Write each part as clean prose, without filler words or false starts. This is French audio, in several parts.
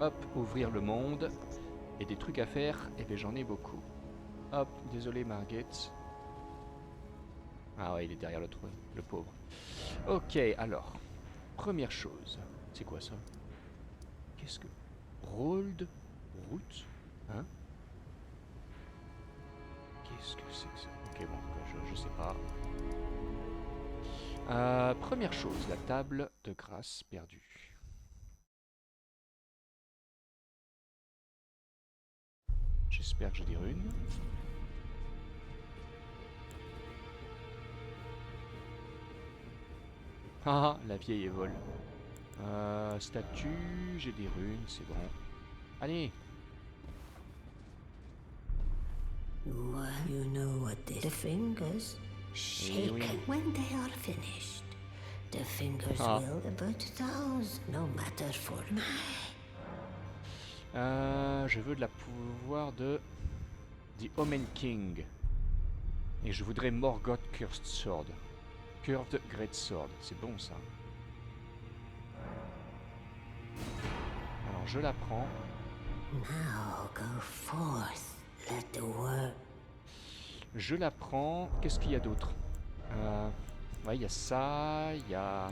Hop, ouvrir le monde. Et des trucs à faire, et bien j'en ai beaucoup. Hop, désolé Margit. Ah ouais, il est derrière le trône, le pauvre. Ok, alors, première chose. C'est quoi ça? Qu'est-ce que... Rolled route? Hein? Qu'est-ce que c'est que ça? Ok, bon, je sais pas. Première chose, la table de grâce perdue. J'espère que j'ai des runes. Ah, la vieille évole. Statue, j'ai des runes, c'est bon. Allez! You know what the fingers Eh shake oui. when they are finished. The fingers Ah. will but those, no matter for me. Je veux de la pouvoir de The Omen King. Et je voudrais Morgoth Cursed Sword. Curved Great Sword. C'est bon ça. Alors je la prends. Now go forth, let the world. Je la prends. Qu'est-ce qu'il y a d'autre? Ouais, il y a ça. Il y a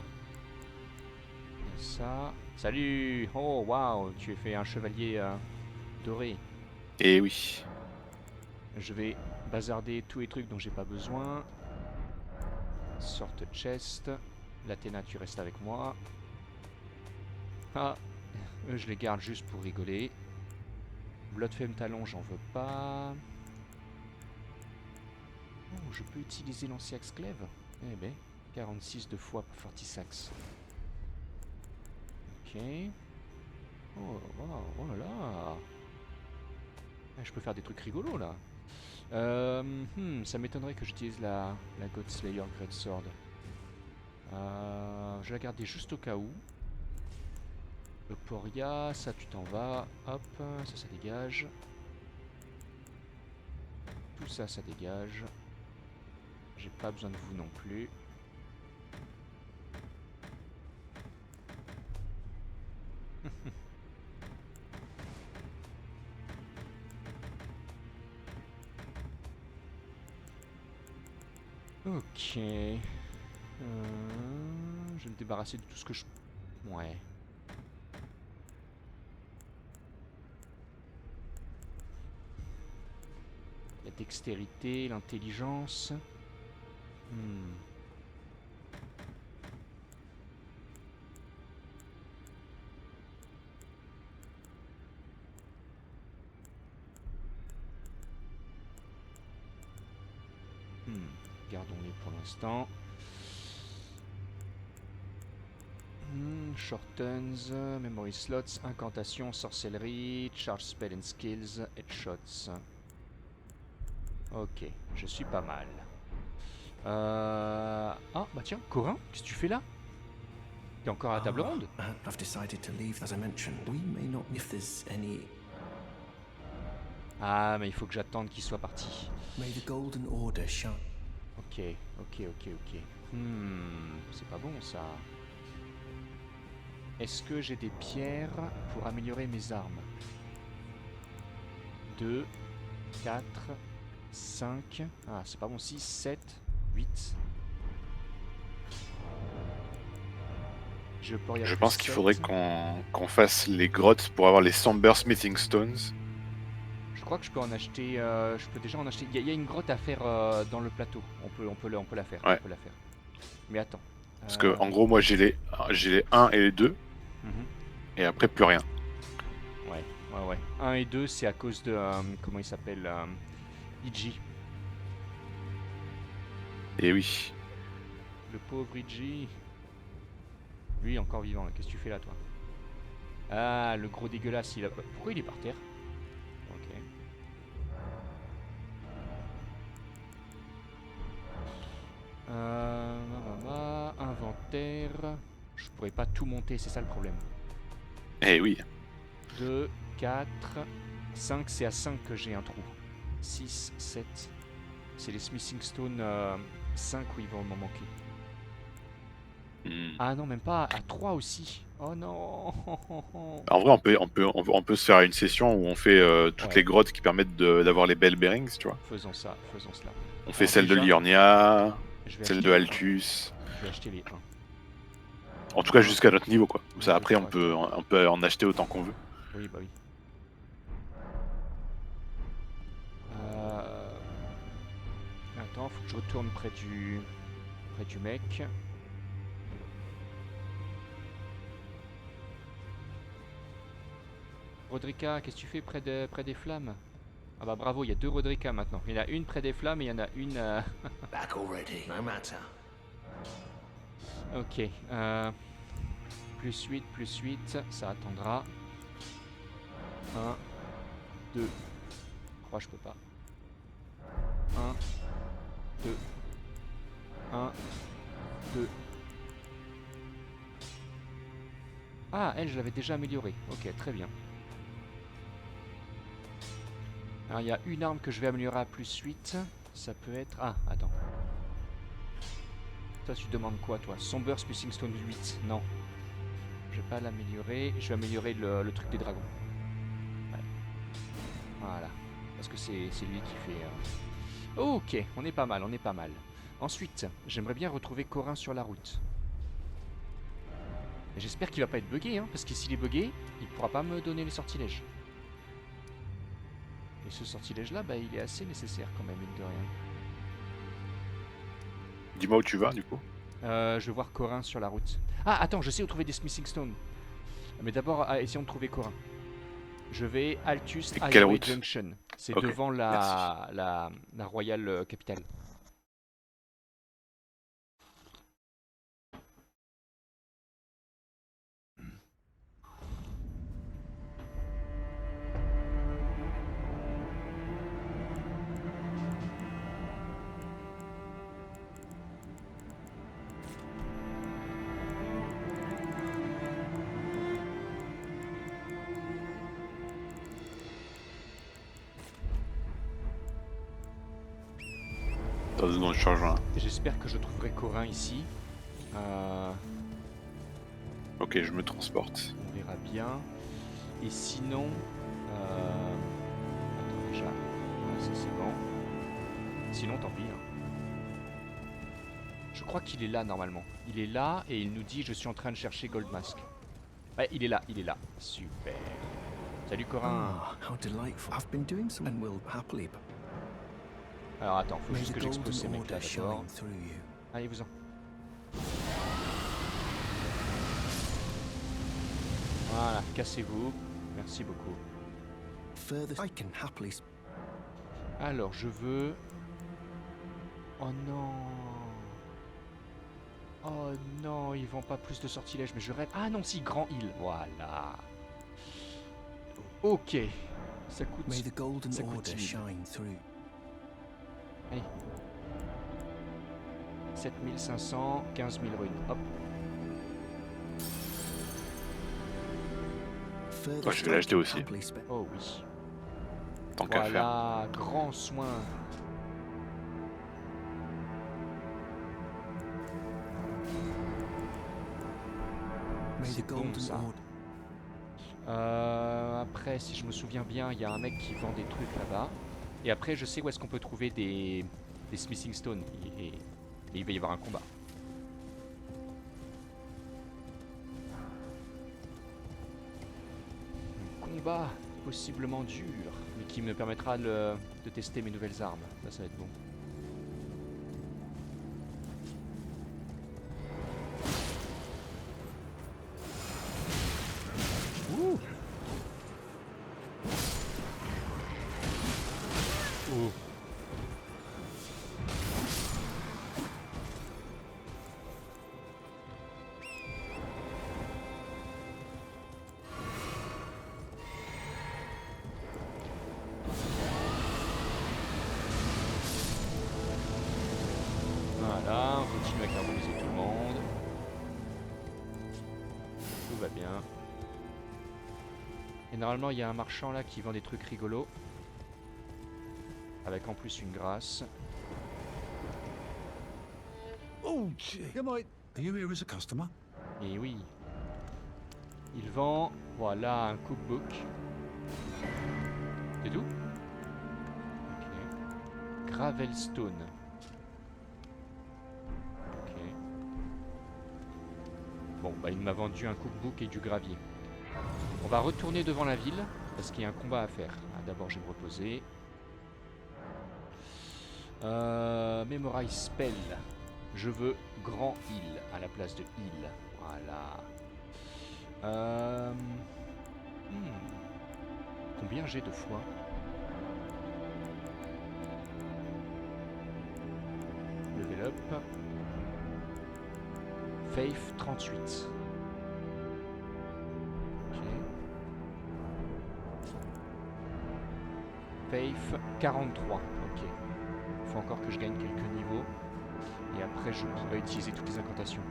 ça. Salut! Oh, waouh! Tu es fait un chevalier doré. Et oui. Je vais bazarder tous les trucs dont j'ai pas besoin. Sorte chest. L'Athéna, tu restes avec moi. Ah, je les garde juste pour rigoler. Bloodfame Talon, j'en veux pas. Oh, je peux utiliser l'ancien-axe glaive. Eh ben, 46 de fois pour Fortisax. Ok. Oh, wow, oh là là. Ah, je peux faire des trucs rigolos là. Ça m'étonnerait que j'utilise la Godslayer Greatsword. Je vais la garder juste au cas où. Le Poria, ça tu t'en vas. Hop, ça dégage. Tout ça, ça dégage. J'ai pas besoin de vous non plus. Ok. Je vais me débarrasser de tout ce que je... Ouais. La dextérité, l'intelligence. Hmm. Gardons-les pour l'instant. Shortens, memory slots, incantation, sorcellerie, charge spell and skills, headshots. Ok, je suis pas mal. Ah, bah tiens, Corin, qu'est-ce que tu fais là? T'es encore à la table ronde? I've decided to leave, as I mentioned. We may not if there's any. Ah, mais il faut que j'attende qu'il soit parti. May the Golden Order shine. Ok, ok. C'est pas bon ça. Est-ce que j'ai des pierres pour améliorer mes armes? 2, 4, 5. Ah, c'est pas bon. 6, 7, 8. Je pense qu'il faudrait qu'on fasse les grottes pour avoir les Somber Smithing Stones. Je crois que je peux en acheter. Je peux déjà en acheter. Il y a une grotte à faire dans le plateau. On peut la faire. Ouais. On peut la faire. Mais attends. Parce que en gros, moi j'ai les 1 et les 2. Mhm. Et après, plus rien. Ouais. 1 et 2, c'est à cause de. Comment il s'appelle Iji. Et oui. Le pauvre Iji. Lui, encore vivant. Qu'est-ce que tu fais là, toi? Ah, le gros dégueulasse. Pourquoi il est par terre? Ok. Inventaire. Je pourrais pas tout monter, c'est ça le problème. Eh oui. 2, 4, 5, c'est à 5 que j'ai un trou. 6, 7. C'est les Smithing Stone 5 où ils vont m'en manquer. Hmm. Ah non, même pas, à 3 aussi. Oh non. En vrai, on peut se faire une session où on fait toutes Ouais, les grottes qui permettent d'avoir les bell bearings, tu vois. faisons ça, faisons cela. On fait Alors celle de déjà, Liurnia, je vais celle acheter de les 1. Altus. Je vais acheter les 1. En tout cas, 1, jusqu'à notre niveau, quoi. Comme 1, ça, 2, après, 3, 4. on peut en acheter autant qu'on veut. Oui, bah oui. Euh... Attends, faut que je retourne près du mec. Rodrika, qu'est-ce que tu fais près des flammes? Ah bah bravo, il y a 2 Rodrika maintenant. Il y en a une près des flammes et il y en a une... Back already. No matter. Ok. Plus 8, ça attendra. 1, 2, 3, je peux pas. 1, 2, 1, 2. Ah, elle, je l'avais déjà améliorée. Ok, très bien. Alors, il y a une arme que je vais améliorer à plus 8. Ça peut être... Ah, attends. Toi, tu demandes quoi, toi? Somber Spacing Stone 8. Non. Je vais pas l'améliorer. Je vais améliorer le truc des dragons. Ouais. Voilà. Parce que c'est lui qui fait... Ok, on est pas mal, on est pas mal. Ensuite, j'aimerais bien retrouver Corin sur la route. Et j'espère qu'il va pas être buggé, hein, parce que s'il est buggé, il pourra pas me donner les sortilèges. Et ce sortilège-là, bah, il est assez nécessaire quand même, mine de rien. Dis-moi où tu vas, du coup. Je vais voir Corin sur la route. Ah, attends, je sais où trouver des Smithing Stones. Mais d'abord, essayons de trouver Corin. Je vais Altus Et quelle Highway route? Junction. C'est Ok, devant merci. la Royal Capitale. Dans 2 secondes, je te rejoins. J'espère que je trouverai Corin ici. Ok, je me transporte. On verra bien. Et sinon... Attends déjà. Voilà, ça c'est bon. Sinon, tant pis. Hein. Je crois qu'il est là normalement. Il est là et il nous dit je suis en train de chercher Goldmask. Ouais, il est là, il est là. Super. Salut Corin. Ah, how delightful. I've been doing some and will happily. Alors attends, faut May juste the que j'explose ces golden mecs là order d'abord. shine through you. Allez-vous-en. Voilà, cassez-vous. Merci beaucoup. Further, I can happily. Alors, je veux... Oh non. Oh non, ils vendent pas plus de sortilèges, mais je rêve... Ah non, si, Grand Hill. Voilà. Ok. Ça coûte... May the golden ça coûte order 10 000. shine through. Allez. 7500, 15 000 runes. Hop. Further, Ouais, je vais l'acheter aussi. happily spent. Oh oui. Tant qu'à faire. Voilà, grand soin. May the C'est bon, golden ça. order. Après, si je me souviens bien, il y a un mec qui vend des trucs là-bas. Et après, je sais où est-ce qu'on peut trouver des Smithing Stones. Et il va y avoir un combat. Un combat possiblement dur, mais qui me permettra de tester mes nouvelles armes. Là, ça va être bon. Ouh. Ouh. Voilà, on continue à carboniser tout le monde. Tout va bien. Et normalement, il y a un marchand là qui vend des trucs rigolos. Avec en plus une grâce. Oh, gee. Good morning. Are you here as a customer? Et oui. Il vend, voilà, un cookbook. C'est tout? Ok. Gravelstone. Ok. Bon, bah il m'a vendu un cookbook et du gravier. On va retourner devant la ville, parce qu'il y a un combat à faire. Ah, d'abord, je vais me reposer. Memorize spell. Je veux grand heal à la place de heal. Voilà. Combien j'ai de fois? Level up. Faith 38. Ok. Faith 43. Ok. Faut encore que je gagne quelques niveaux. Et après je pourrai utiliser toutes les incantations.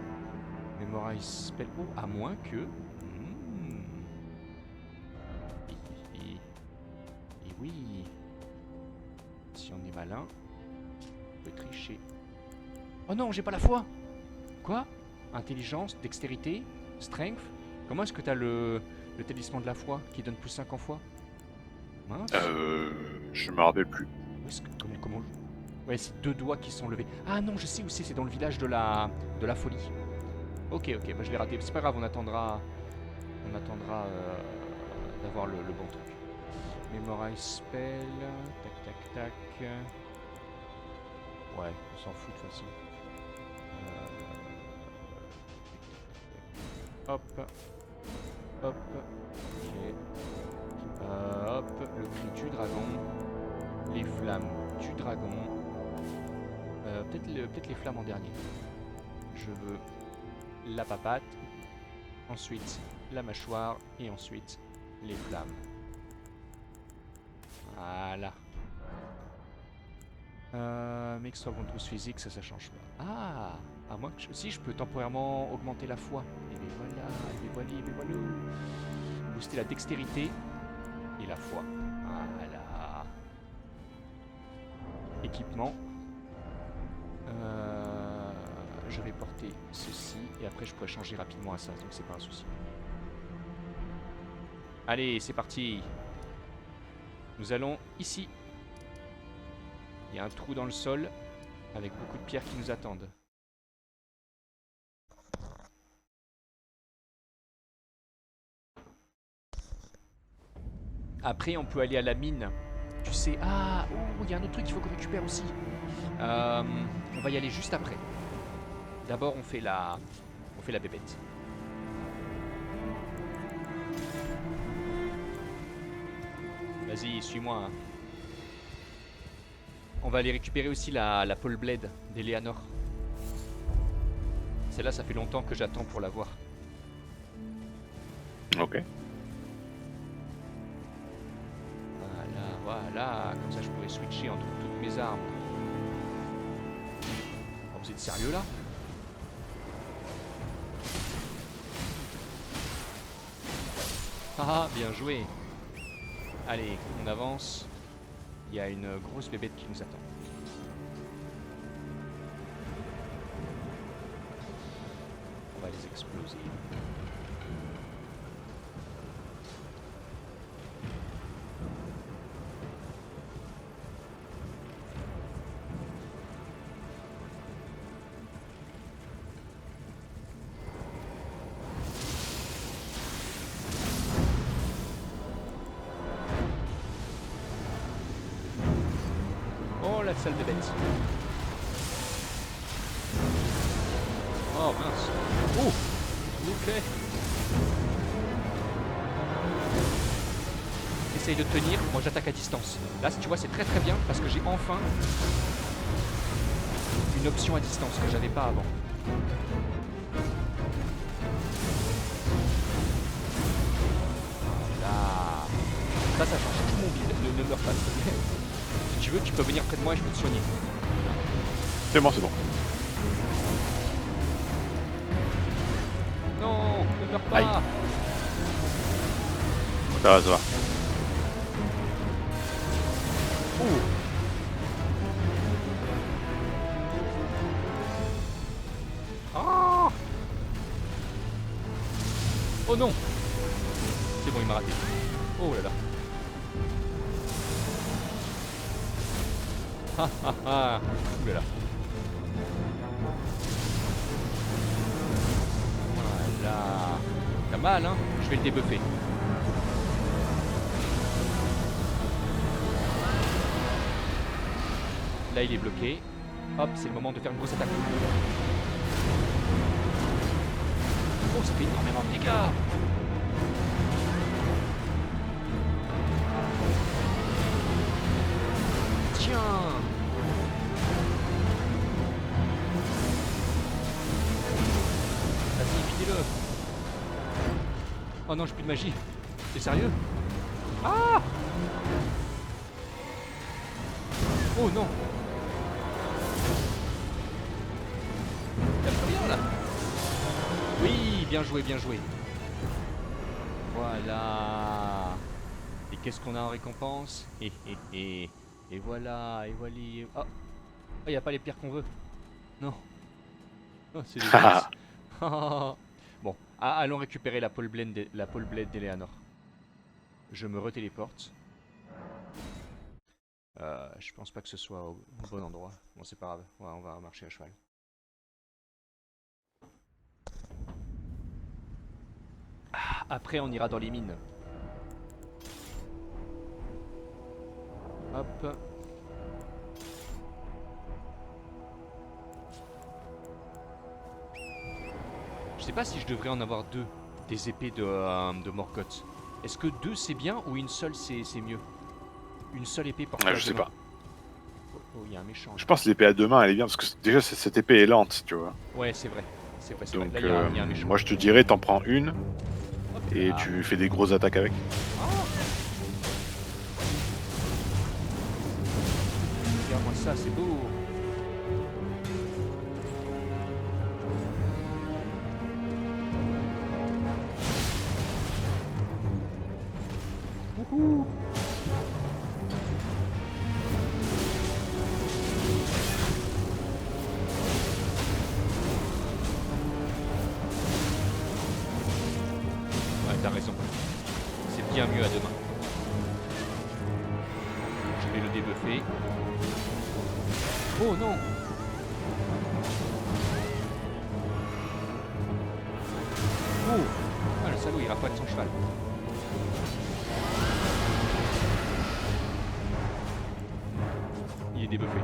Memorize spell. Oh, à moins que... Et oui. Si on est malin, on peut tricher. Oh non, j'ai pas la foi. Quoi? Intelligence, dextérité, strength. Comment est-ce que t'as le talisman de la foi qui donne plus 5 en foi? Mince. Je me rappelle plus. Comment Ouais, c'est 2 doigts qui sont levés. Ah non, je sais où c'est dans le village de la folie. Ok, bah je l'ai raté. C'est pas grave, on attendra d'avoir le bon truc. Memorize spell. Tac. Ouais, on s'en fout de toute façon. Hop. Ok. Hop, le cri tue dragon. Les flammes tue dragon. Peut-être les flammes en dernier. Je veux la papate. Ensuite la mâchoire. Et ensuite les flammes. Voilà. Mais que ce soit contre tous physique, ça change pas. Ah, à moins que si je peux temporairement augmenter la foi. Et bien voilà, et voilà. Booster la dextérité et la foi. Voilà. Équipement. Je vais porter ceci et après je pourrais changer rapidement à ça, donc c'est pas un souci. Allez, c'est parti. Nous allons ici. Il y a un trou dans le sol avec beaucoup de pierres qui nous attendent. Après, on peut aller à la mine. Tu sais, il y a un autre truc qu'il faut qu'on récupère aussi. On va y aller juste après. D'abord, on fait la bébête. Vas-y, suis-moi. Hein. On va aller récupérer aussi la Pole Blade d'Eleanor. Celle-là, ça fait longtemps que j'attends pour la voir. Ok. Voilà. Comme ça, je pourrais switcher entre toutes mes armes. Oh, vous êtes sérieux là? Ah, bien joué. Allez, on avance. Il y a une grosse bébête qui nous attend. On va les exploser. La salle des bêtes. Oh mince. Oh. Ok. Essaye de tenir, moi j'attaque à distance. Là tu vois c'est très bien parce que j'ai enfin une option à distance que j'avais pas avant. Là. Ça change tout mon build. Ne meurs pas. Si tu veux, tu peux venir près de moi et je peux te soigner. C'est bon. Non, ne meurs pas. Aïe. Ça va. Oh. Oh non. C'est bon, il m'a raté. Oh là là. Ah ah ah. Ouh là là. Voilà. T'as mal, hein? Je vais le débuffer. Là, il est bloqué. Hop, c'est le moment de faire une grosse attaque. Oh, ça fait énormément de dégâts. Tiens. Vas-y, videz-le. Oh non, j'ai plus de magie. T'es sérieux? Ah! Oh non! Y'a plus rien là! Oui, bien joué, bien joué. Voilà. Et qu'est-ce qu'on a en récompense? Et voilà, et voilà. Oh, oh, y a pas les pierres qu'on veut. Non. Oh, c'est dégueulasse. Bon, allons récupérer la pole blade d'Eleanor. Je me retéléporte. Je pense pas que ce soit au bon endroit. Bon, c'est pas grave. Ouais, on va marcher à cheval. Après, on ira dans les mines. Hop. Je sais pas si je devrais en avoir deux. Des épées de Morgoth. Est-ce que deux c'est bien ou une seule c'est mieux? Une seule épée portée à Je sais deux mains. pas. Oh, il y a un méchant. Je pense que l'épée à deux mains elle est bien parce que déjà cette épée est lente, tu vois. Ouais, c'est vrai. C'est vrai, c'est vrai. Donc Là, il y a un méchant. moi je te dirais t'en prends une Hop et là. tu fais des grosses attaques avec. Regarde-moi ça, c'est beau. Wouhou. Ouais, t'as raison. C'est bien mieux à deux mains. Je vais le débuffer. Oh non! Oh! Ah, le salaud, il rafale son cheval. Il est débuffé.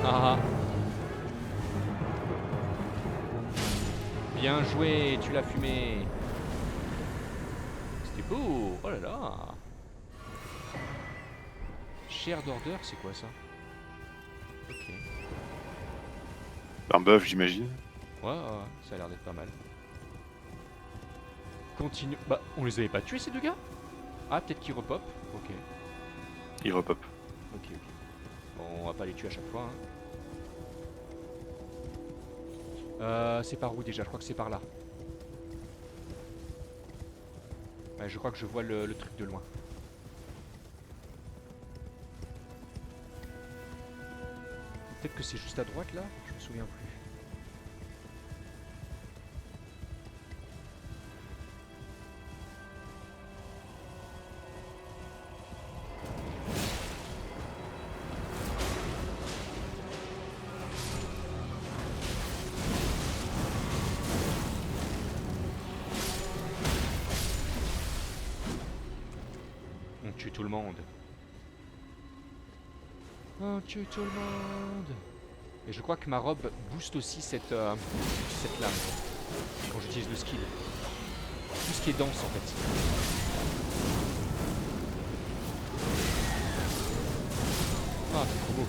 Ah! Bien joué, tu l'as fumé. C'était beau. Oh là là. Chair d'order, c'est quoi ça? Ok. Un bœuf j'imagine. Ouais, ouais, ça a l'air d'être pas mal. Continue. Bah, on les avait pas tués ces deux gars? Ah, peut-être qu'ils repop. Ok. Il repop. Ok, ok. Bon, on va pas les tuer à chaque fois. Hein. C'est par où déjà? Je crois que c'est par là. Ouais, je crois que je vois le truc de loin. Peut-être que c'est juste à droite là? Je me souviens plus. On tue tout le monde. On tue tout le monde. Et je crois que ma robe booste aussi cette lame quand j'utilise le skill. Tout ce qui est dense en fait. Ah, c'est trop beau.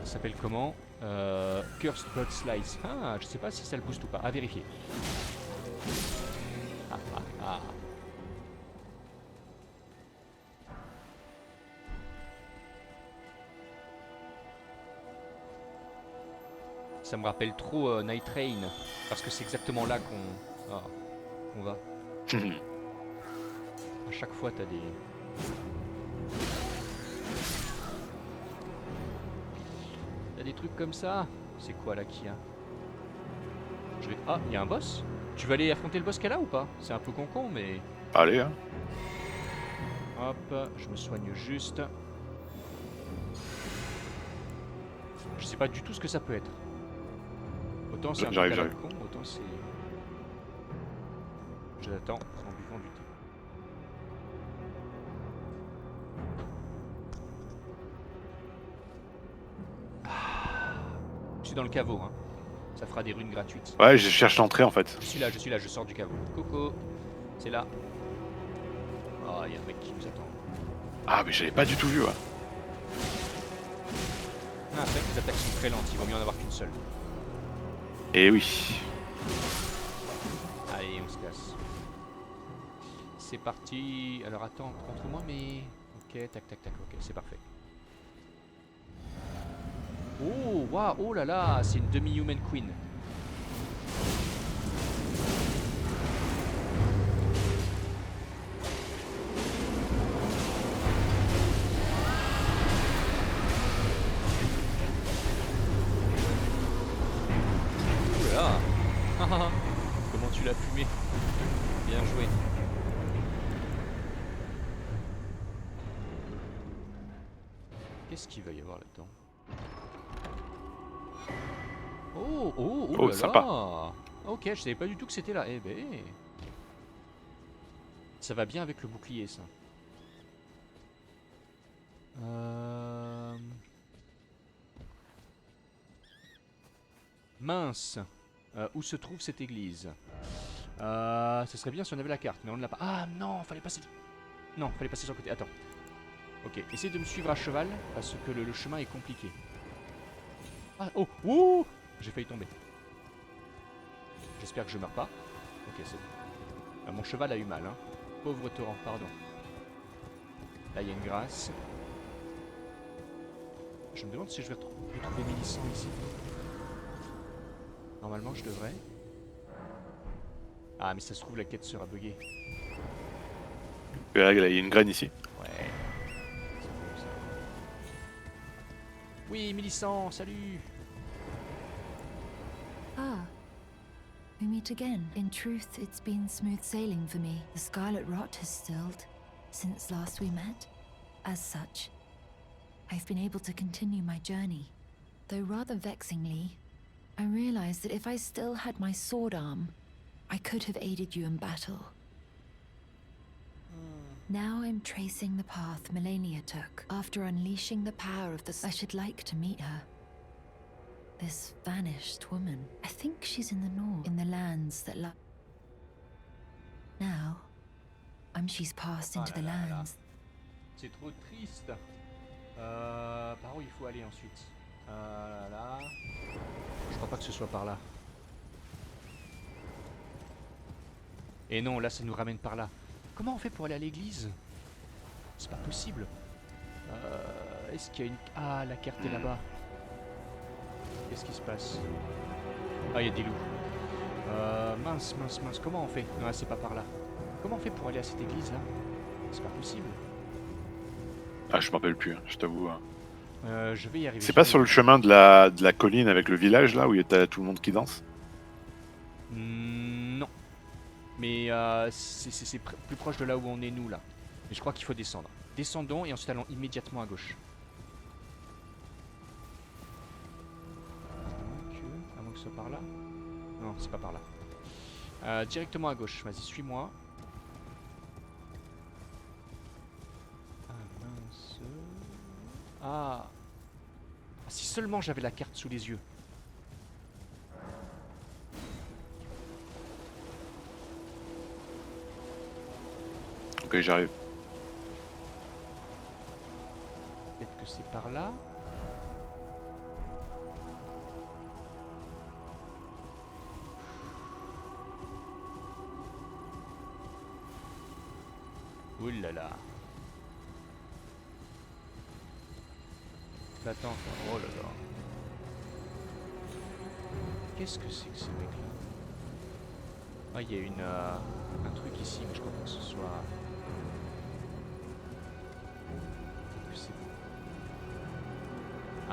Ça s'appelle comment? Cursed Blood Slice. Ah, je sais pas si ça le booste ou pas. À vérifier. Ah, ah, ah. Ça me rappelle trop Night Rain, parce que c'est exactement là qu'on va. chaque fois, t'as des... T'as des trucs comme ça. C'est quoi là qu'il y a? Je vais... Ah, il y a un boss? Tu vas aller affronter le boss qu'elle a ou pas? C'est un peu con mais... Allez, hein. Hop, je me soigne juste. Je sais pas du tout ce que ça peut être. Autant c'est un truc à la J'arrive. con, autant c'est... Je l'attends en buvant du thé. Je suis dans le caveau, hein. Ça fera des runes gratuites. Ouais, je cherche l'entrée en fait. Je suis là, je sors du caveau. Coco, c'est là. Oh, il y a un mec qui nous attend. Ah, mais j'avais pas du tout vu, ouais. Ah, après, les attaques sont très lentes, il vaut mieux en avoir qu'une seule. Et oui. Allez, on se casse. C'est parti. Alors attends, contre moi, mais... Ok, tac, ok, c'est parfait. Oh, waouh, oh là là, c'est une demi-human queen. Oh là là. Comment tu l'as fumé. Bien joué. Qu'est-ce qu'il va y avoir là-dedans? Oh là sympa. là. Ok, je savais pas du tout que c'était là. Eh ben... Ça va bien avec le bouclier, ça. Mince. Où se trouve cette église? Ce serait bien si on avait la carte, mais on ne l'a pas. Ah non, fallait passer... Non, fallait passer sur le côté. Attends. Ok, essaye de me suivre à cheval, parce que le chemin est compliqué. Ah, oh, ouh, j'ai failli tomber. J'espère que je meurs pas. Ok, c'est bon. Mon cheval a eu mal, hein. Pauvre torrent, pardon. Là, il y a une grâce. Je me demande si je vais retrouver Mélissant ici. Normalement, je devrais. Ah, mais ça se trouve, la quête sera buggée. Il y a une graine ici. Ouais. C'est bon, ça. Oui, Mélissant, salut. Ah, we meet again. In truth, it's been smooth sailing for me. The scarlet rot has stilled since last we met. As such, I've been able to continue my journey. Though rather vexingly, I realized that if I still had my sword arm, I could have aided you in battle. Now I'm tracing the path Melania took after unleashing the power of the... I should like to meet her. This vanished woman. I think she's in the north, in the lands that lie... Now, she's passed into the lands. C'est trop triste. Par où il faut aller ensuite? Là. Je crois pas que ce soit par là. Et non, là ça nous ramène par là. Comment on fait pour aller à l'église? C'est pas possible. Est-ce qu'il y a une... Ah, la carte est là-bas. Qu'est-ce qui se passe? Ah, il y a des loups. Mince. Comment on fait? Non, c'est pas par là. Comment on fait pour aller à cette église là? C'est pas possible. Ah, je m'en rappelle plus, hein, je t'avoue. Hein. Je vais y arriver. C'est pas sur le chemin de la colline avec le village là où il y a tout le monde qui danse? Non. Mais c'est plus proche de là où on est nous là. Mais je crois qu'il faut descendre. Descendons et ensuite allons immédiatement à gauche. À moins que ce soit par là. Non, c'est pas par là. Directement à gauche. Vas-y, suis-moi. Ah mince. Ah. Si seulement j'avais la carte sous les yeux. Ok, j'arrive. Peut-être que c'est par là. Ouh là là. Attends, oh là là. Qu'est-ce que c'est que ces mecs-là? Ah, il y a un truc ici, mais je crois pas que ce soit...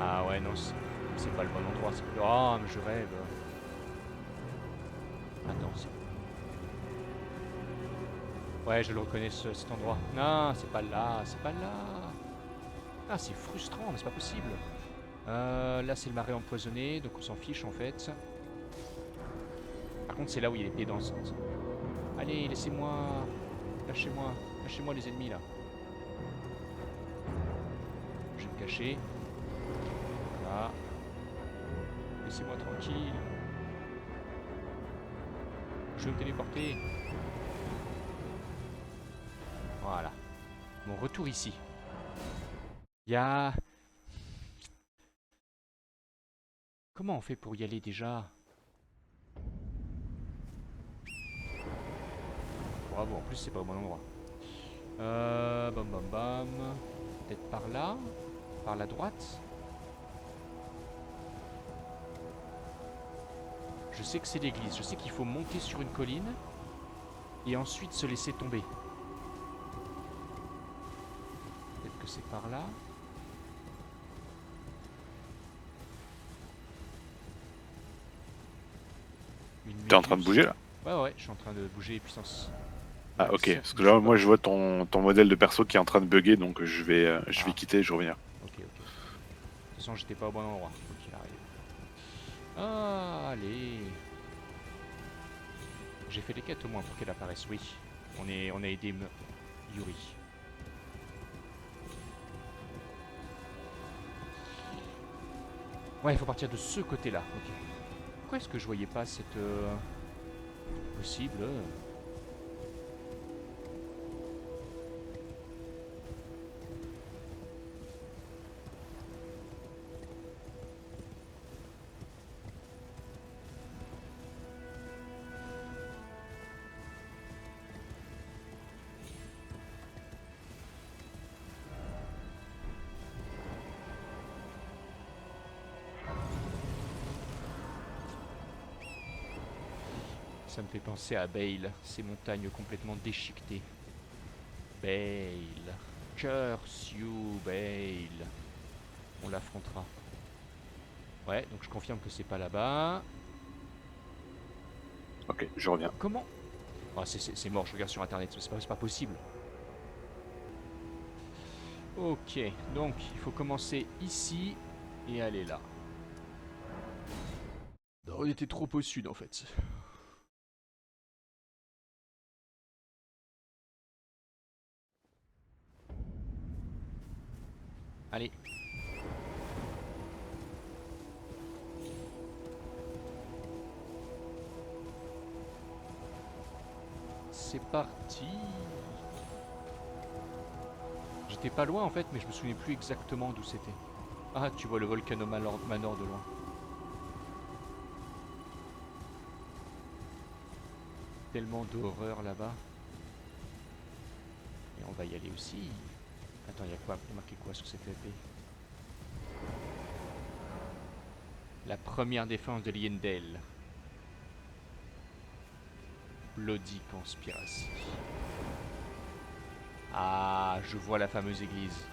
Ah ouais, non, c'est pas le bon endroit. Oh, mais je rêve. Attends, c'est... Ouais, je le reconnais, cet endroit. Non, c'est pas là, c'est pas là. Ah, c'est frustrant, mais c'est pas possible. Là, c'est le marais empoisonné, donc on s'en fiche en fait. Par contre, c'est là où il y a l'épée dansante. Allez, laissez-moi. Lâchez-moi. Lâchez-moi les ennemis là. Je vais me cacher. Là. Laissez-moi tranquille. Je vais me téléporter. Voilà. Mon retour ici. Il y a... Comment on fait pour y aller déjà? Bravo, en plus c'est pas au bon endroit. Bam bam bam. Peut-être par là? Par la droite? Je sais que c'est l'église. Je sais qu'il faut monter sur une colline et ensuite se laisser tomber. Peut-être que c'est par là. T'es en train de bouger là? Ouais, ouais, je suis en train de bouger puissance. Ah ok, parce que là moi je vois ton modèle de perso qui est en train de bugger, donc je vais quitter et je reviens. Ok, ok. De toute façon, j'étais pas au bon endroit, quoi qu'il arrive. Ah, allez. J'ai fait les quêtes au moins pour qu'elle apparaisse, oui. On a aidé Yuri. Ouais, il faut partir de ce côté-là, ok. Pourquoi est-ce que je voyais pas cette... possible Ça me fait penser à Bale, ces montagnes complètement déchiquetées. Bale. Curse you, Bale. On l'affrontera. Ouais, donc je confirme que c'est pas là-bas. Ok, je reviens. Comment? Oh, c'est mort, je regarde sur internet, c'est pas possible. Ok, donc il faut commencer ici et aller là. Non, on était trop au sud en fait. Allez. C'est parti. J'étais pas loin en fait, mais je me souviens plus exactement d'où c'était. Ah, tu vois le Volcano Manor de loin. Tellement d'horreur là-bas. Et on va y aller aussi. Attends, il y a quoi? Il y a marqué quoi sur cette épée? La première défense de Liendel. Bloody Conspiracy. Ah, je vois la fameuse église.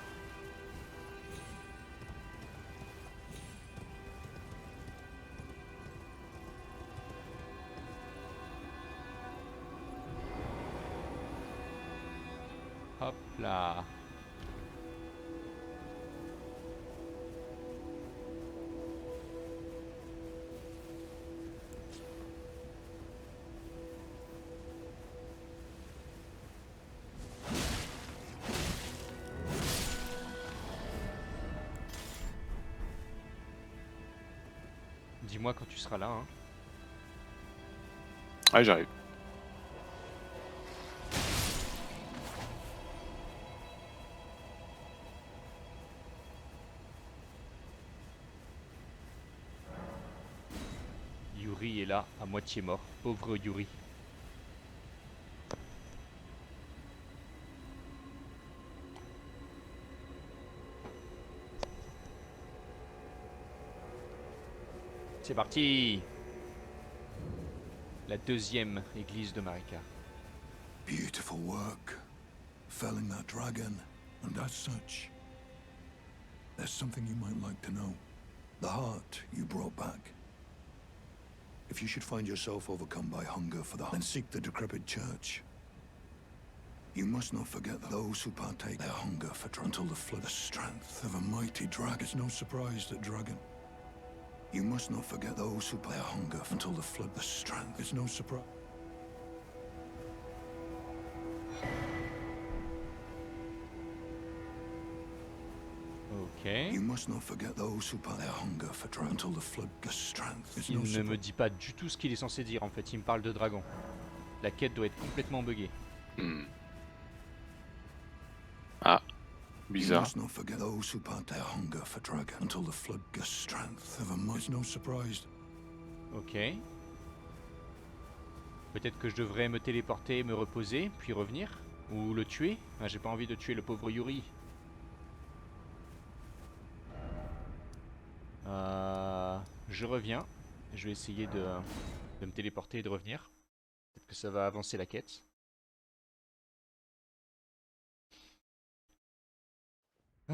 Hop là. Dis-moi quand tu seras là, hein. Ouais, j'arrive. Yuri est là, à moitié mort. Pauvre Yuri. C'est parti. La deuxième église de Marika. Beautiful work. Felling that dragon, and as such, There's something you might like to know. The heart you brought back. If you should find yourself overcome by hunger for the heart, then seek the decrepit church. You must not forget that those who partake their hunger for until the flood, the strength of a mighty dragon. It's no surprise that dragon. You must not forget those who their hunger until the flood, the strength. It's no surprise. Ok. You must not forget those who their hunger for dragon until the flood, the strength. It's Il no ne me surprise. dit pas du tout ce qu'il est censé dire en fait, il me parle de dragon. La quête doit être complètement buggée. Ah, You bizarre. must not forget those who part their hunger for dragon until the flood, the strength of a might. It's no surprise. Ok. Peut-être que je devrais me téléporter, me reposer, puis revenir. Ou le tuer. Ah, j'ai pas envie de tuer le pauvre Yuri. Je reviens. Je vais essayer de me téléporter et de revenir. Peut-être que ça va avancer la quête. Ah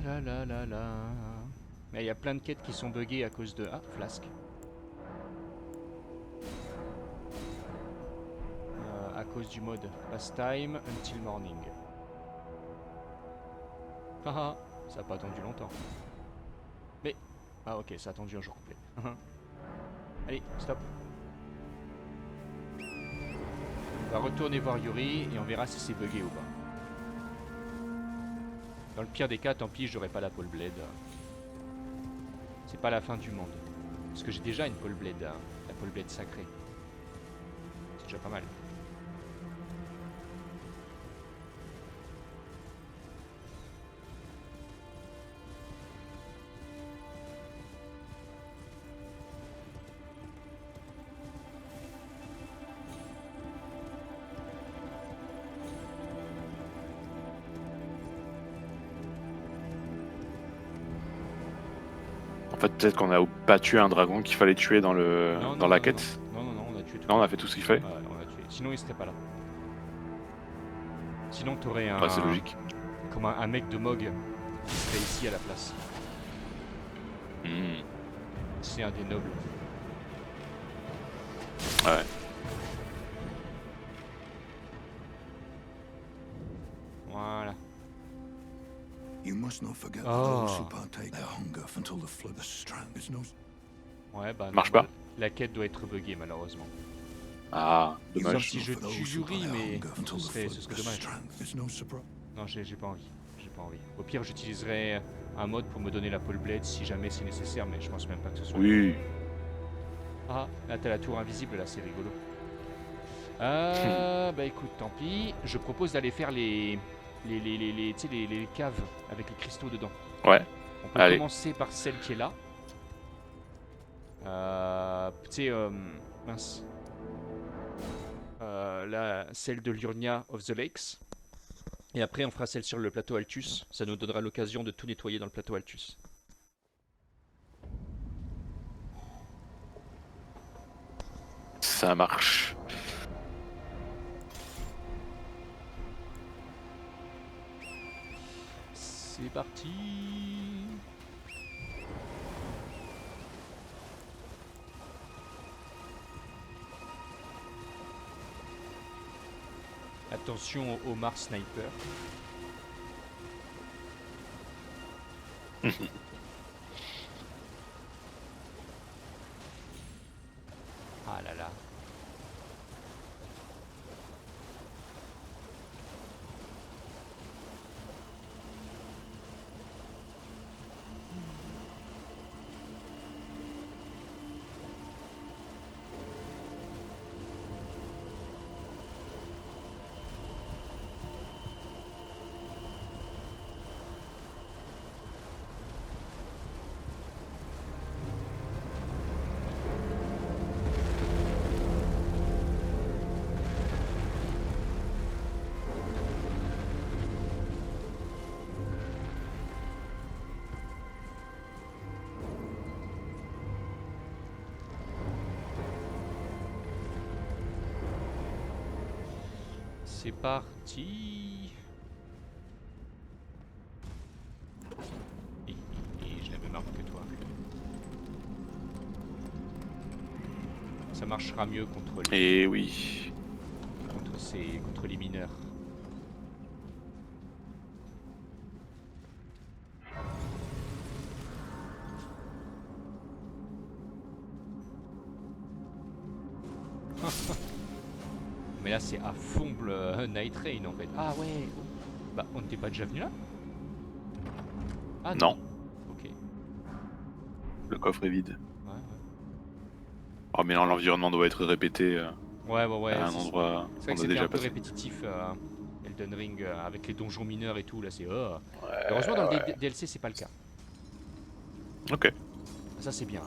là là là là. Mais il y a plein de quêtes qui sont buggées à cause de... Ah, flasque. À cause du mode Pastime Until Morning. Haha, ça a pas attendu longtemps. Mais... Ah ok, ça a attendu un jour complet. Allez, stop. On va retourner voir Yuri et on verra si c'est buggé ou pas. Dans le pire des cas, tant pis, j'aurai pas la Pole Blade. C'est pas la fin du monde. Parce que j'ai déjà une Pole Blade, la Pole Blade sacrée. C'est déjà pas mal. En fait, peut-être qu'on a pas tué un dragon qu'il fallait tuer dans le Non, dans non, la non, quête. Non, non, non, on a tué tout. Non, on a fait tout ce qu'il fallait. Ouais, on a tué. Sinon, il serait pas là. Sinon, t'aurais un... Ouais, c'est logique. Comme un mec de Mog qui serait ici à la place. Hmm. C'est un des nobles. Ouais. Voilà. You must not forget Oh. those who partake their hunger until the flood, the strength. It's no. Ouais, bah... Marche non, pas. La quête doit être buggée, malheureusement. Ah, You Sauf dommage. si je for those tue who Yuri, part their mais hunger until ce the serait flood, the dommage. strength. It's no surprise. Non, j'ai pas envie. J'ai pas envie. Au pire, j'utiliserai un mode pour me donner la Pole Blade si jamais c'est nécessaire, mais je pense même pas que ce soit... Oui. Ah, là t'as la tour invisible, là c'est rigolo. Bah écoute, tant pis. Je propose d'aller faire tu sais, les caves avec les cristaux dedans. Ouais. On peut Allez. commencer par celle qui est là. Tu sais, mince. Là, celle de l'Urnia of the Lakes. Et après, on fera celle sur le plateau Altus. Ça nous donnera l'occasion de tout nettoyer dans le plateau Altus. Ça marche. C'est parti. Attention au Homard Sniper. Ah là là. C'est parti. Et Ça marchera mieux contre les, Et oui. contre les mineurs. Mais là c'est à fond le Night Rain en fait. Ah ouais. Bah on n'était pas déjà venu là? Ah Non, Ok. le coffre est vide. Ouais ouais. Oh mais non, l'environnement doit être répété Ouais. à un endroit C'est vrai qu'on que a c'était déjà un peu passé. répétitif Elden Ring avec les donjons mineurs et tout là c'est Ouais, heureusement dans le ouais. DLC c'est pas le cas. Ok. Ça c'est bien.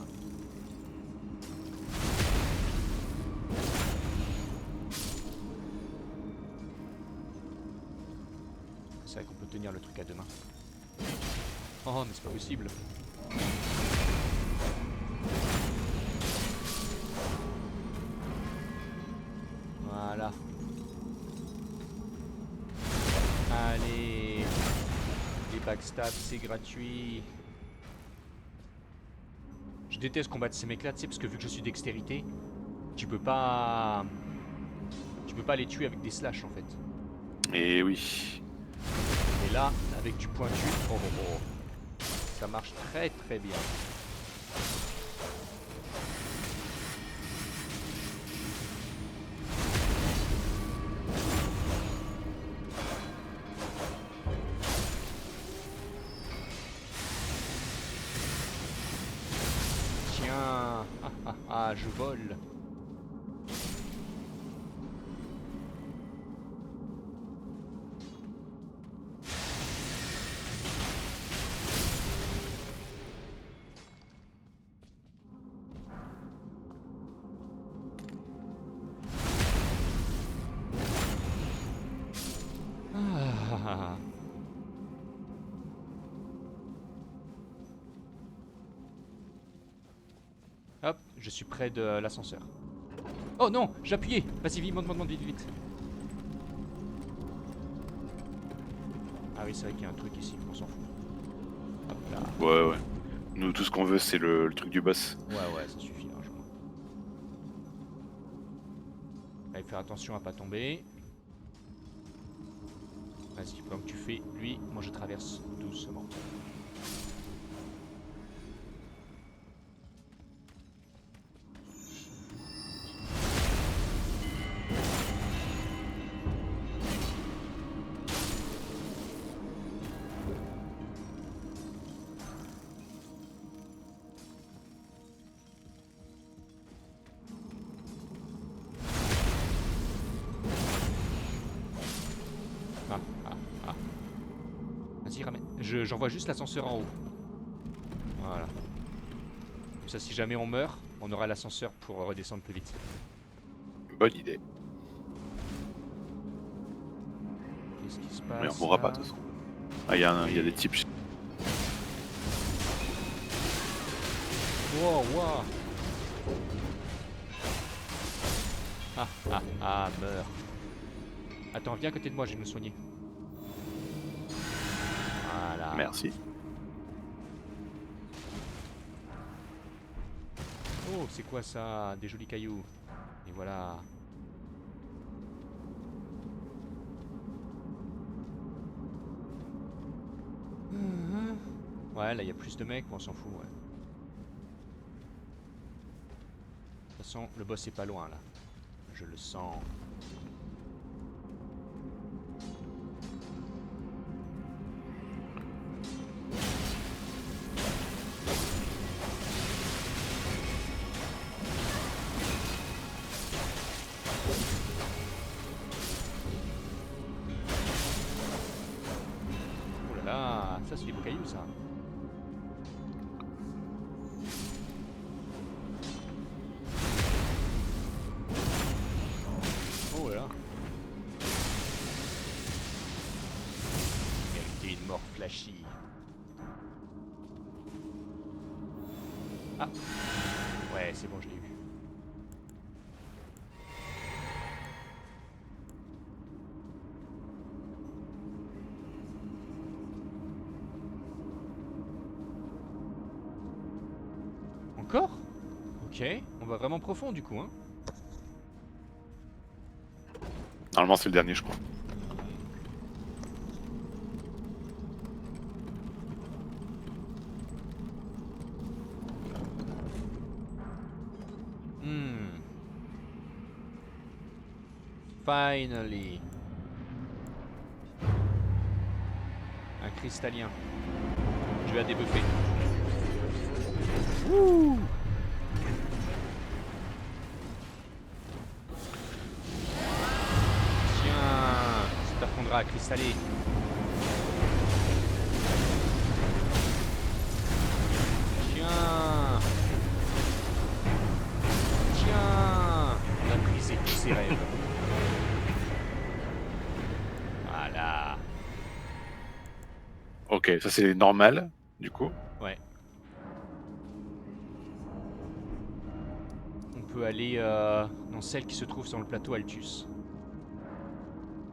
C'est vrai qu'on peut tenir le truc à deux mains. Oh mais c'est pas possible. Voilà. Allez. Les backstabs c'est gratuit. Je déteste combattre ces mecs là, tu sais, parce que vu que je suis dextérité, tu peux pas... Tu peux pas les tuer avec des slash en fait. Et oui. Et là, avec du pointu, ça marche très très bien. Tiens, je vole. Ah. Hop, je suis près de l'ascenseur. Oh non, j'ai appuyé. Vas-y, vite, monte, vite, vite. Ah oui, c'est vrai qu'il y a un truc ici, on s'en fout. Hop là. Ouais. Nous, tout ce qu'on veut, c'est le truc du boss. Ouais, ça suffit largement. Allez, faire attention à pas tomber. Vas-y, pendant que tu fais lui, moi je traverse doucement. Vas-y, ramène. J'envoie juste l'ascenseur en haut. Voilà. Comme ça, si jamais on meurt, on aura l'ascenseur pour redescendre plus vite. Bonne idée. Qu'est-ce qui se Mais on passe mourra là pas de toute façon. Ah, il y a des types. Wow. Meurs. Attends, viens à côté de moi, je vais me soigner. Voilà. Merci. Oh, c'est quoi ça? Des jolis cailloux. Et voilà. Ouais, là il y a plus de mecs, mais on s'en fout, ouais. De toute façon, le boss est pas loin là. Je le sens. Oh là là, ça c'est des beaux cailloux ça. Oh là là. Méritez une mort flashy. Ah. Ouais, c'est bon, je l'ai eu. Encore? Ok, on va vraiment profond du coup, hein. Normalement, c'est le dernier, je crois. Finally. Un cristallien. Je vais la débuffer. Wouh! Tiens, ça t'apprendra à cristaller. Tiens. Tiens. On a brisé tous ses rêves. Voilà. Ok, ça c'est normal, du coup. Ouais. On peut aller dans celle qui se trouve sur le plateau Altus.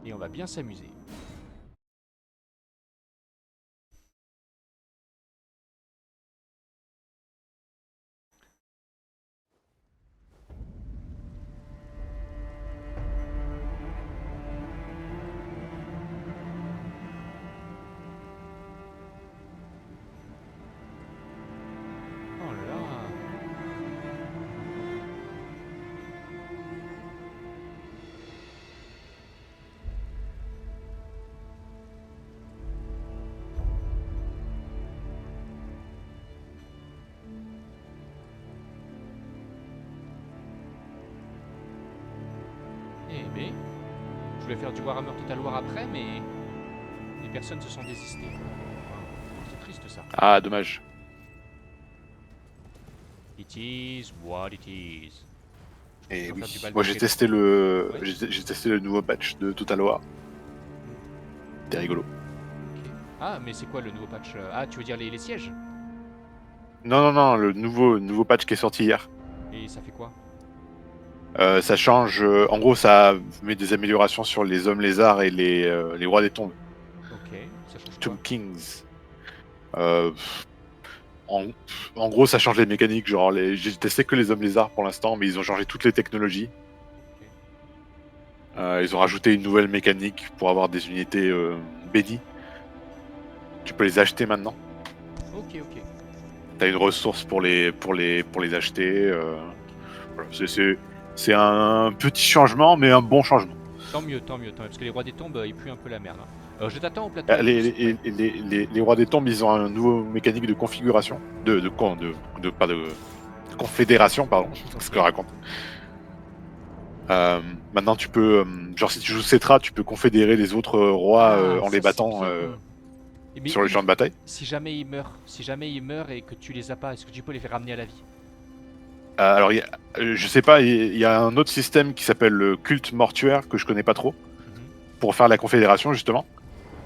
Et on va bien s'amuser. Oh là là. Eh ben, je voulais faire du Warhammer Total War après, mais les personnes se sont désistées. C'est triste ça. Ah, dommage. It is what it is. Et On va oui. faire du Baldur's Moi j'ai Gate. testé le, Ouais. j'ai testé le nouveau patch de Total War. C'était rigolo. Ok. Ah, mais c'est quoi le nouveau patch? Ah, tu veux dire les sièges? Non, non, non, le nouveau patch qui est sorti hier. Et ça fait quoi? Ça change. En gros, ça met des améliorations sur les hommes lézards et les rois des tombes. Ok, ça change quoi? Tomb Kings. Euh, en gros, ça change les mécaniques. Genre, j'ai testé que les hommes lézards pour l'instant, mais ils ont changé toutes les technologies. Ok. Ils ont rajouté une nouvelle mécanique pour avoir des unités bénies. Tu peux les acheter maintenant. Ok, ok. T'as une ressource pour les acheter. Voilà, c'est un petit changement, mais un bon changement. Tant mieux, tant mieux, tant mieux. Parce que les rois des tombes, ils puent un peu la merde. Hein. Je t'attends au plateau. Ah, Altus. les rois des tombes, ils ont un nouveau mécanique de configuration, de confédération, pardon, c'est ce que je raconte. Maintenant, tu peux, genre si tu joues Cetra, tu peux confédérer les autres rois Ah, en ça, les battant c'est bien. Et mais sur les champs de bataille. si jamais ils meurent et que tu les as pas, est-ce que tu peux les faire ramener à la vie? Alors, je sais pas, il y a un autre système qui s'appelle le culte mortuaire que je connais pas trop Mhm. pour faire la confédération justement.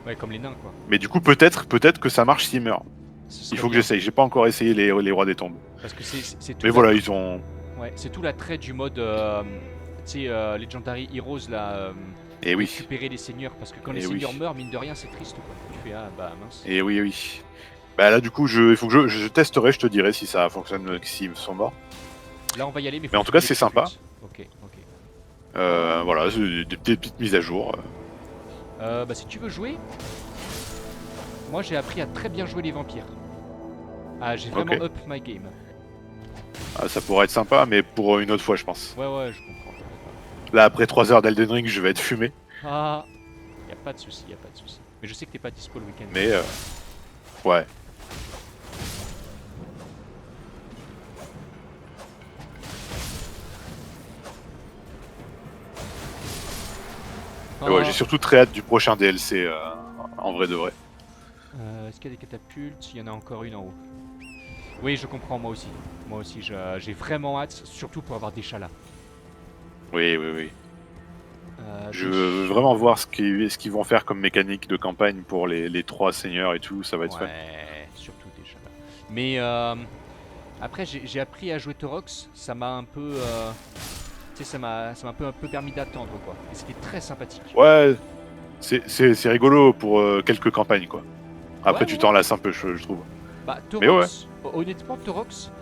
Ouais, comme les nains, quoi. Mais du coup, peut-être que ça marche s'ils meurent. Ce Il serait faut que bien. j'essaye. J'ai pas encore essayé les rois des tombes. Parce que c'est tout. Mais voilà, ils ont. Ouais, c'est tout l'attrait du mode, tu sais, Legendary Heroes là. Et oui. Récupérer les seigneurs, parce que quand Eh les oui. seigneurs meurent, mine de rien, c'est triste, quoi. Tu fais ah bah mince. Et oui, oui. Bah là, du coup, il faut que je testerai. Je te dirai si ça fonctionne, s'ils sont morts. Là, on va y aller, mais. Mais en tout cas, c'est sympa. Ok, ok. Voilà, c'est des petites mises à jour. Bah si tu veux jouer, moi j'ai appris à très bien jouer les vampires. Ah, j'ai vraiment Ok. up my game. Ah, ça pourrait être sympa, mais pour une autre fois, je pense. Ouais, ouais, je comprends. Là, après 3 heures d'Elden Ring, je vais être fumé. Ah, y a pas de souci, y a pas de souci. Mais je sais que t'es pas dispo le week-end. Mais ouais. Ah, Et ouais, j'ai surtout très hâte du prochain DLC, en vrai de vrai. Est-ce qu'il y a des catapultes? Il y en a encore une en haut. Oui, je comprends, moi aussi. Moi aussi, j'ai vraiment hâte, surtout pour avoir des chats là. Oui, oui, oui. Je Des veux vraiment voir ce qu'ils vont faire comme mécanique de campagne pour les 3 seigneurs et tout, ça va être fun. Ouais, surtout des chats là. Mais après, j'ai appris à jouer Torox, ça m'a un peu... tu sais, ça m'a un peu permis d'attendre, quoi. Et c'était très sympathique. Ouais, c'est rigolo pour quelques campagnes, quoi. Après, Ouais, tu ouais. t'en lasses un peu, je trouve. Bah, Mais ouais. Torox, honnêtement, Torox,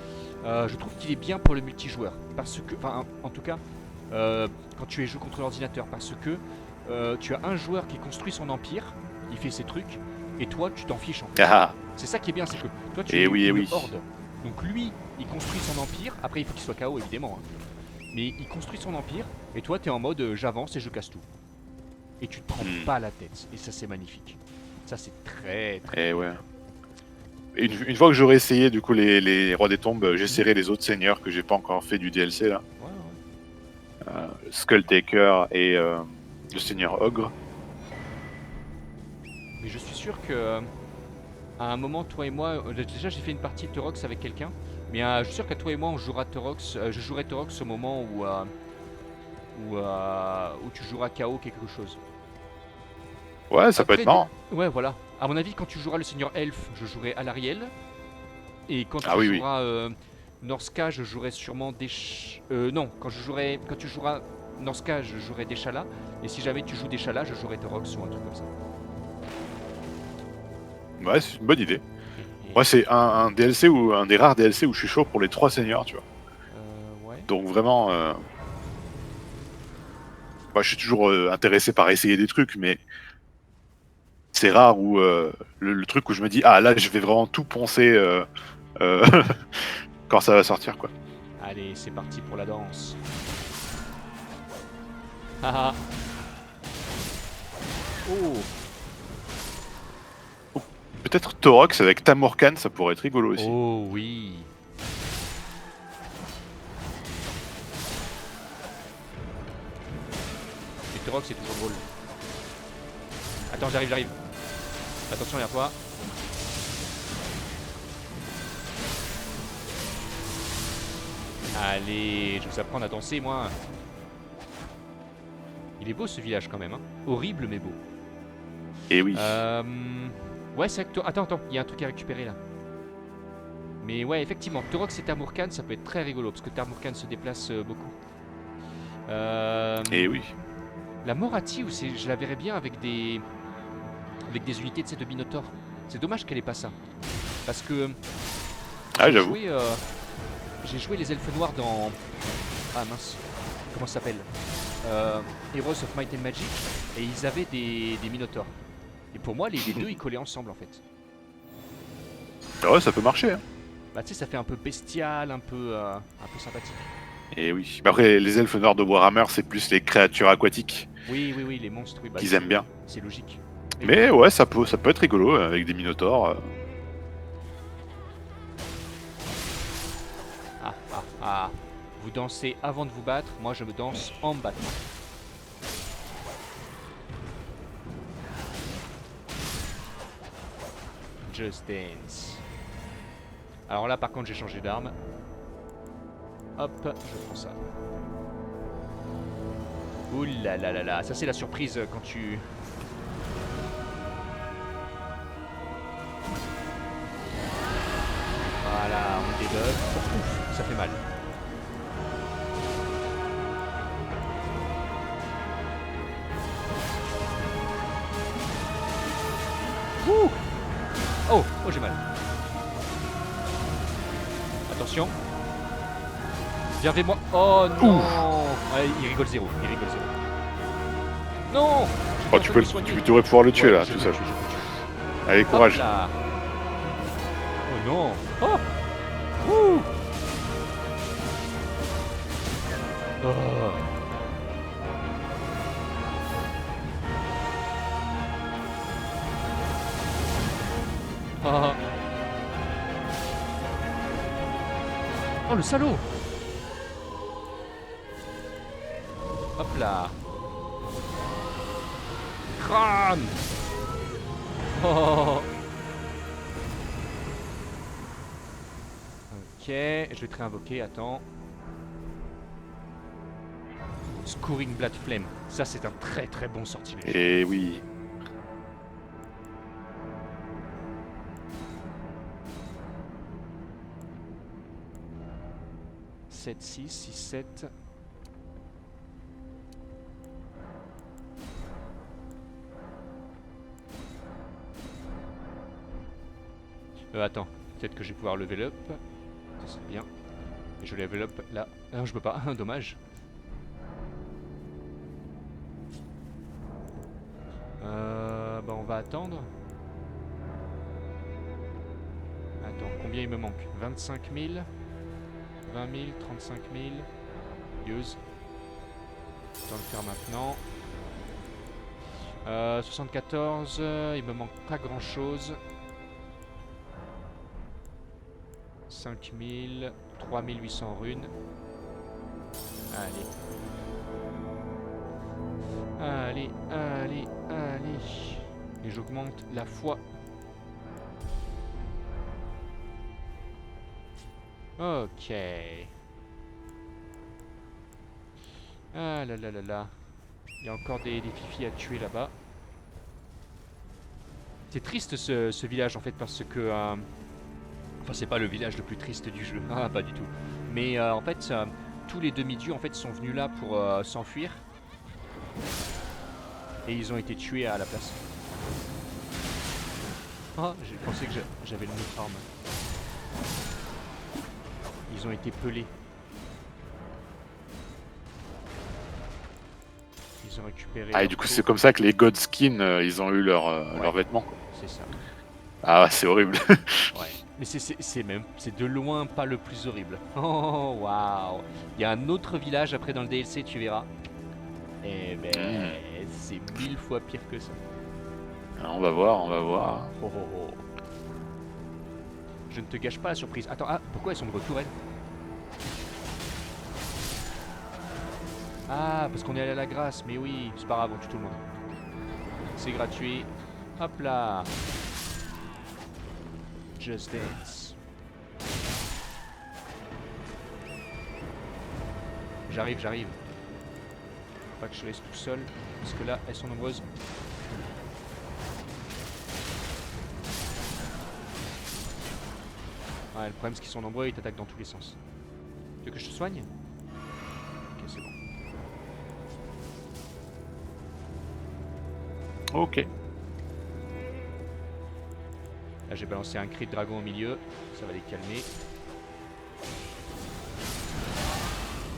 Je trouve qu'il est bien pour le multijoueur. Parce que, enfin, en tout cas, quand tu joues contre l'ordinateur. Parce que tu as un joueur qui construit son empire, il fait ses trucs, et toi, tu t'en fiches en fait. Ah, C'est ça qui est bien, c'est que toi, tu Eh es oui, eh une oui. horde. Donc lui, il construit son empire. Après, il faut qu'il soit KO, évidemment. Hein. Mais il construit son empire, et toi, tu es en mode j'avance et je casse tout. Et tu te prends pas la tête. Et ça, c'est magnifique. Ça, c'est très, très. et ouais. Une fois que j'aurai essayé du coup les Rois des Tombes, j'essaierai les autres seigneurs que j'ai pas encore fait du DLC là. Ouais, ouais. Skulltaker et le Seigneur Ogre. Mais je suis sûr que à un moment, toi et moi, déjà j'ai fait une partie de Torox avec quelqu'un, mais je suis sûr qu'à toi et moi on jouera Torox, je jouerai Torox au moment où tu joueras KO quelque chose. Ouais, ça peut Après, être marrant. Ouais, voilà. À mon avis, quand tu joueras le Seigneur Elf, je jouerai Alariel. Et quand Ah tu oui, oui. joueras Norska, je jouerai sûrement non, quand tu joueras Norska, je jouerai Deshala. Et si jamais tu joues Deshala, je jouerai Torox ou un truc comme ça. Ouais, c'est une bonne idée. Et- Moi, c'est un DLC ou un des rares DLC où je suis chaud pour les 3 seigneurs, tu vois. Ouais. Donc vraiment, moi, je suis toujours intéressé par essayer des trucs, mais c'est rare où le truc où je me dis ah là, je vais vraiment tout poncer euh, quand ça va sortir, quoi. Allez, c'est parti pour la danse. Haha. Oh. Peut-être Torox avec Tamurkhan, ça pourrait être rigolo aussi. Oh oui. Les Torox, c'est toujours drôle. Attends, j'arrive. Attention derrière toi. Allez, je vous apprends à danser, moi. Il est beau ce village quand même, hein. Horrible mais beau. Et oui. Ouais, c'est vrai que attends, il y a un truc à récupérer là. Mais ouais, effectivement, Torox et Tamurkhan, ça peut être très rigolo parce que Tamurkhan se déplace beaucoup. Et oui. La Morati, je la verrais bien avec des unités de Minotaur. C'est dommage qu'elle ait pas ça. Parce que Ah, j'avoue. j'ai joué les elfes noirs dans... Ah mince, comment ça s'appelle Heroes of Might and Magic. Et ils avaient des Minotaurs. Et pour moi, les deux, ils collaient ensemble en fait. Ouais, ça peut marcher. Hein. Bah tu sais, ça fait un peu bestial, un peu sympathique. Et oui. Mais après, les elfes noirs de Warhammer, c'est plus les créatures aquatiques Oui, les monstres, oui. Bah, qu'ils aiment bien. C'est logique. Mais ouais, ça peut être rigolo avec des minotaures. Ah. Vous dansez avant de vous battre, moi je me danse en me battant. Just Dance. Alors là par contre j'ai changé d'arme. Hop, je prends ça. Ouh là là là là, ça c'est la surprise quand tu... Voilà, on débuffe. Ouf, ça fait mal. Ouh. Oh, j'ai mal. Attention. Viens vers moi. Oh non. Ouais, il rigole zéro. Non. Oh, tu devrais pouvoir le tuer là, tout seul. Allez, courage. Hop là. Oh non. Oh. Ouh. Oh. Ah. Oh le salaud. Hop là. Crâne. Oh. Ok, je vais te réinvoquer, attends. Scouring Blood Flame, ça c'est un très très bon sortilège. Et oui. « 7, 6, 6, 7... attends, peut-être que je vais pouvoir level up. Ça c'est bien. Et je level up là. Non, je peux pas, dommage. Bah on va attendre. Attends, combien il me manque? 25 000, 20 000, 35 000. Use. Autant le faire maintenant. 74, il me manque pas grand chose. 5000, 3800 runes. Allez. Allez, allez, allez. Et j'augmente la foi. Ok. Ah là là là là. Il y a encore des fifis à tuer là-bas. C'est triste ce village en fait parce que... Enfin c'est pas le village le plus triste du jeu. Ah pas du tout. Mais en fait tous les demi-dieux en fait sont venus là pour s'enfuir. Et ils ont été tués à la place. Ah, j'ai pensé que j'avais le même arme. Ils ont été pelés. Ils ont récupéré. Ah, et du coup, c'est comme ça que les Godskin, ils ont eu leurs vêtements, quoi. C'est ça. Ah, c'est horrible. Ouais. Mais c'est de loin pas le plus horrible. Oh, waouh. Il y a un autre village après dans le DLC, tu verras. Eh ben, c'est 1000 fois pire que ça. Alors, on va voir, on va voir. Oh, oh, oh. Je ne te gâche pas la surprise. Attends, ah, pourquoi elles sont de retour, elles? Ah, parce qu'on est allé à la grâce. Mais oui, c'est pas grave, on tue tout le monde. C'est gratuit. Hop là. Just Dance. J'arrive. Faut pas que je reste tout seul, parce que là, elles sont nombreuses. Ouais, le problème c'est qu'ils sont nombreux et ils t'attaquent dans tous les sens. Tu veux que je te soigne? Ok, c'est bon. Ok. Là j'ai balancé un cri de dragon au milieu, ça va les calmer.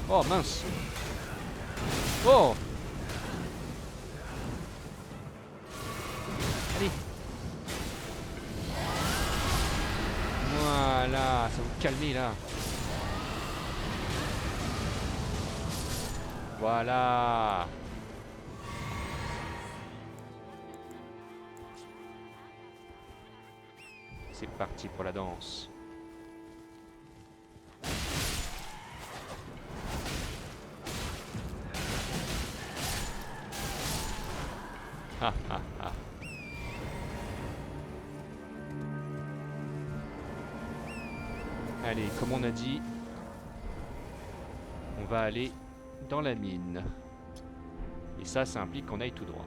Oh mince! Oh! Allez! Voilà, ça va vous calmer là. Voilà. C'est parti pour la danse. Ha ha ha. Allez, comme on a dit, on va aller dans la mine. Et ça implique qu'on aille tout droit.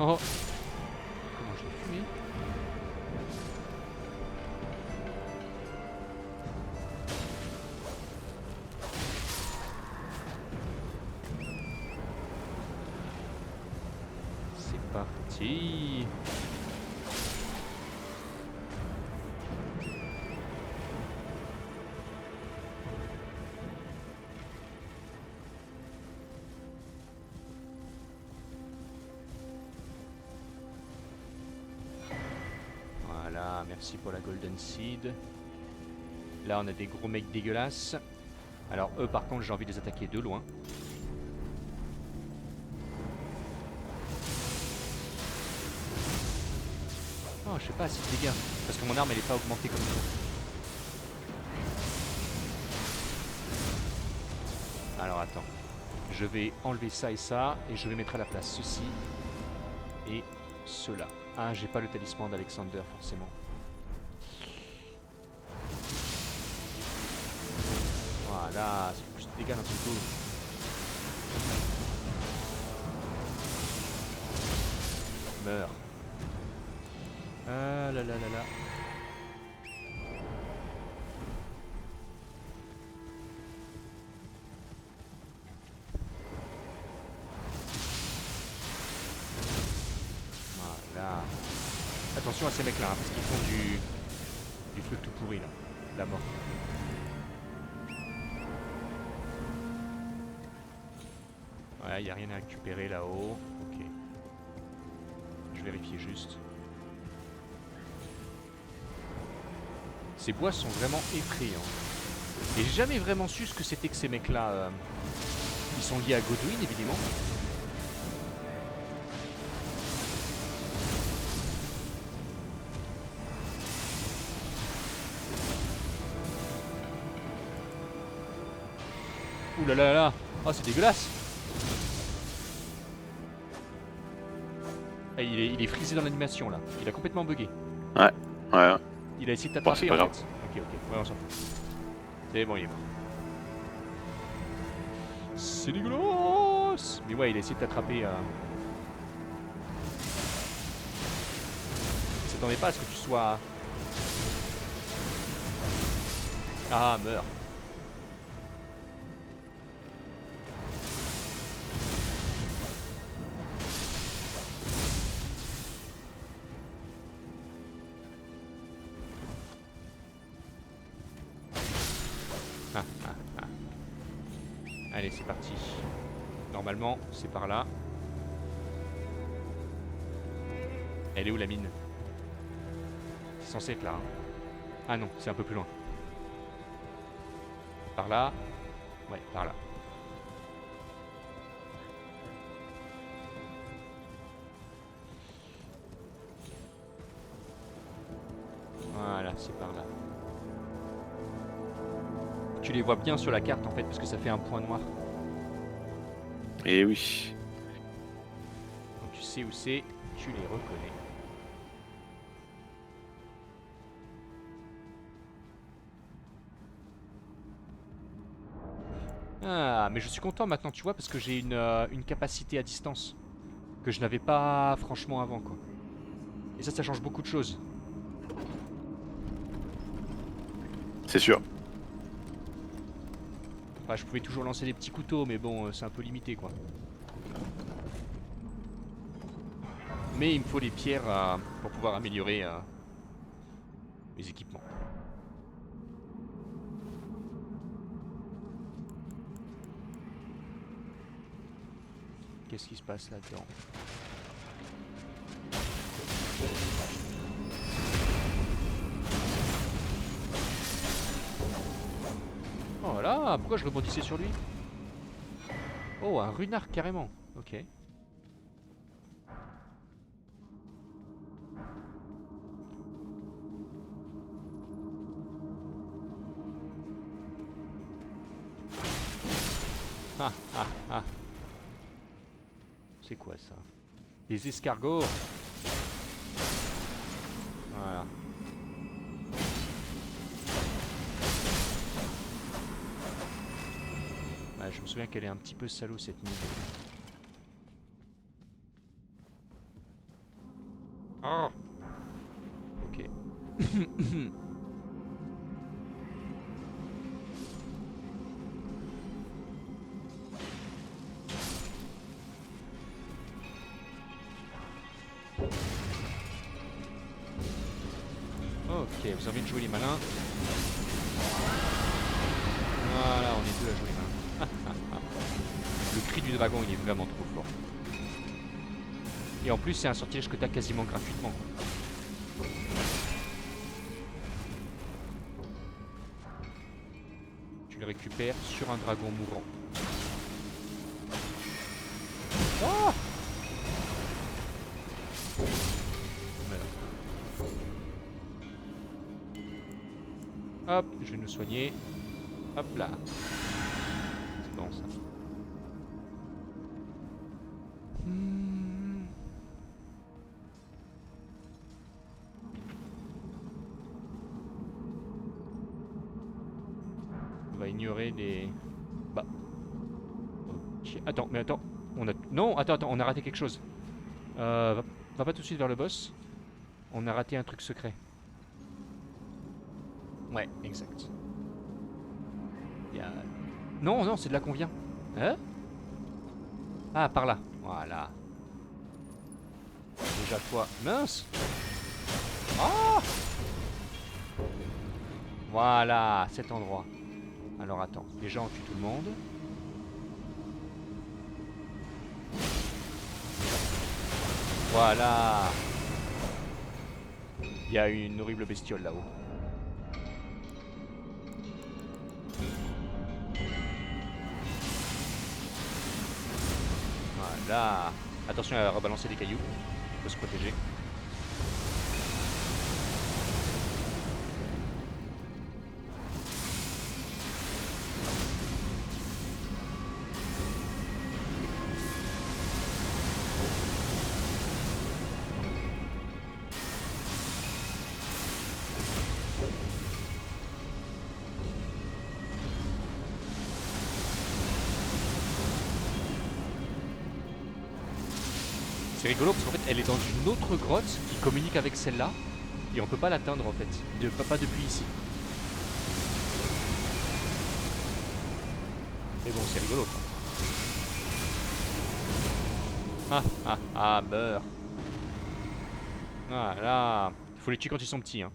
Oh! Comment je l'ai fumé? C'est parti! Merci pour la Golden Seed. Là, on a des gros mecs dégueulasses. Alors, eux, par contre, j'ai envie de les attaquer de loin. Oh, je sais pas, si de dégâts. Parce que mon arme, elle est pas augmentée comme ça. Alors, attends. Je vais enlever ça et ça. Et je vais mettre à la place ceci. Et cela. Ah, j'ai pas le talisman d'Alexander, forcément. Voilà, c'est plus de dégâts d'un seul coup. meurs. Ah là là là là. Voilà. Attention à ces mecs là, hein, parce qu'ils font du truc tout pourri là. La mort. Voilà, il n'y a rien à récupérer là-haut. Ok. Je vérifie juste. Ces bois sont vraiment effrayants. Et j'ai jamais vraiment su ce que c'était que ces mecs-là. Ils sont liés à Godwin, évidemment. Ouh là là là. Oh, c'est dégueulasse. Ah, il est frisé dans l'animation là. Il a complètement bugué. Ouais. Il a essayé de Bon, c'est t'attraper pas en grave. fait. Ok, ok. Ouais, on s'en fout. C'est bon, il est mort. C'est dégueulasse. Mais ouais, il a essayé de t'attraper. Il s'attendait pas à ce que tu sois... Ah, meurs. Allez, c'est parti. Normalement, c'est par là. Elle est où la mine? C'est censé être là. Hein. Ah non, c'est un peu plus loin. Par là. Ouais, par là. Voilà, c'est par là. Tu les vois bien sur la carte en fait, parce que ça fait un point noir. Et oui. Donc tu sais où c'est, tu les reconnais. Ah, mais je suis content maintenant, tu vois, parce que j'ai une capacité à distance que je n'avais pas franchement avant, quoi. Et ça change beaucoup de choses. C'est sûr. Enfin, je pouvais toujours lancer des petits couteaux, mais bon, c'est un peu limité, quoi. Mais il me faut des pierres pour pouvoir améliorer mes équipements. Qu'est-ce qui se passe là-dedans? Oh là, pourquoi je rebondissais sur lui? Oh, un runard carrément. Ok. Ah, ah, ah. C'est quoi ça? Des escargots. Voilà. Ouais, je me souviens qu'elle est un petit peu salaud cette mine. Oh. Ok. Ok, vous avez envie de jouer les malins. Voilà, on est deux à jouer les malins. Le cri du dragon, il est vraiment trop fort. Et en plus, c'est un sortilège que t'as quasiment gratuitement. Tu le récupères sur un dragon mourant. Oh! Hop, je vais nous soigner. Hop là. C'est bon ça. On va ignorer les... Bah. Ok. Attends, mais attends. On a... Non, attends, on a raté quelque chose. Va pas tout de suite vers le boss. On a raté un truc secret. Ouais, exact. Y a... Non, non, c'est de là qu'on vient. Hein? Ah, par là. Voilà. Déjà toi. Mince! Ah! Voilà, cet endroit. Alors attends, déjà on tue tout le monde. Voilà. Il y a une horrible bestiole là-haut. Voilà. Attention à rebalancer des cailloux. Il faut se protéger. C'est rigolo parce qu'en fait elle est dans une autre grotte qui communique avec celle-là et on peut pas l'atteindre en fait, pas depuis ici. Mais bon c'est rigolo quoi. Beurre. Voilà. Faut les tuer quand ils sont petits hein.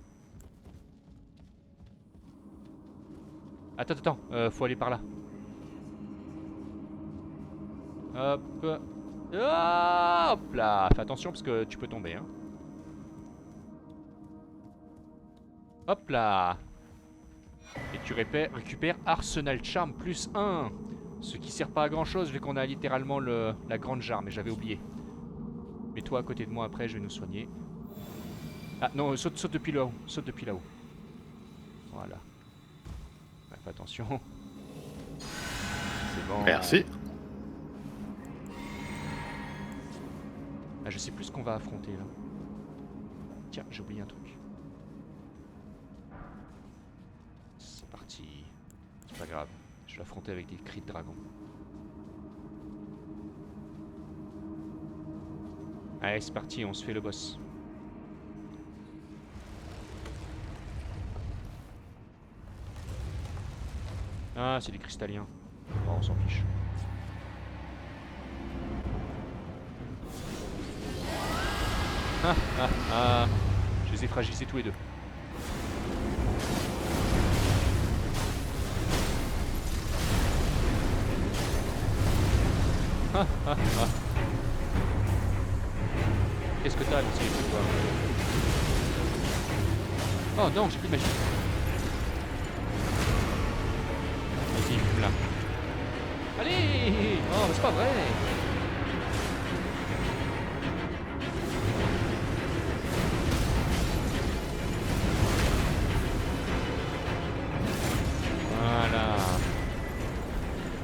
Attends, faut aller par là. Hop. Hop là. Fais attention parce que tu peux tomber hein. Hop là. Et tu récupères Arsenal Charm plus 1. Ce qui sert pas à grand chose vu qu'on a littéralement la grande jarre. Mais j'avais oublié. Mets-toi à côté de moi après, je vais nous soigner. Ah non, saute depuis là-haut. Saute depuis là-haut. Voilà. Ouais, fais attention. C'est bon. Merci. Ah, je sais plus ce qu'on va affronter là. Tiens, j'ai oublié un truc. C'est parti. C'est pas grave. Je vais l'affronter avec des cris de dragon. Allez, c'est parti, on se fait le boss. Ah, c'est des cristalliens. Oh, on s'en fiche. Je les ai fragilisés tous les deux. Qu'est-ce que t'as, le petit toi? Oh non, j'ai plus de magie. Vas-y, fume là. Allez! Oh, mais c'est pas vrai! Voilà.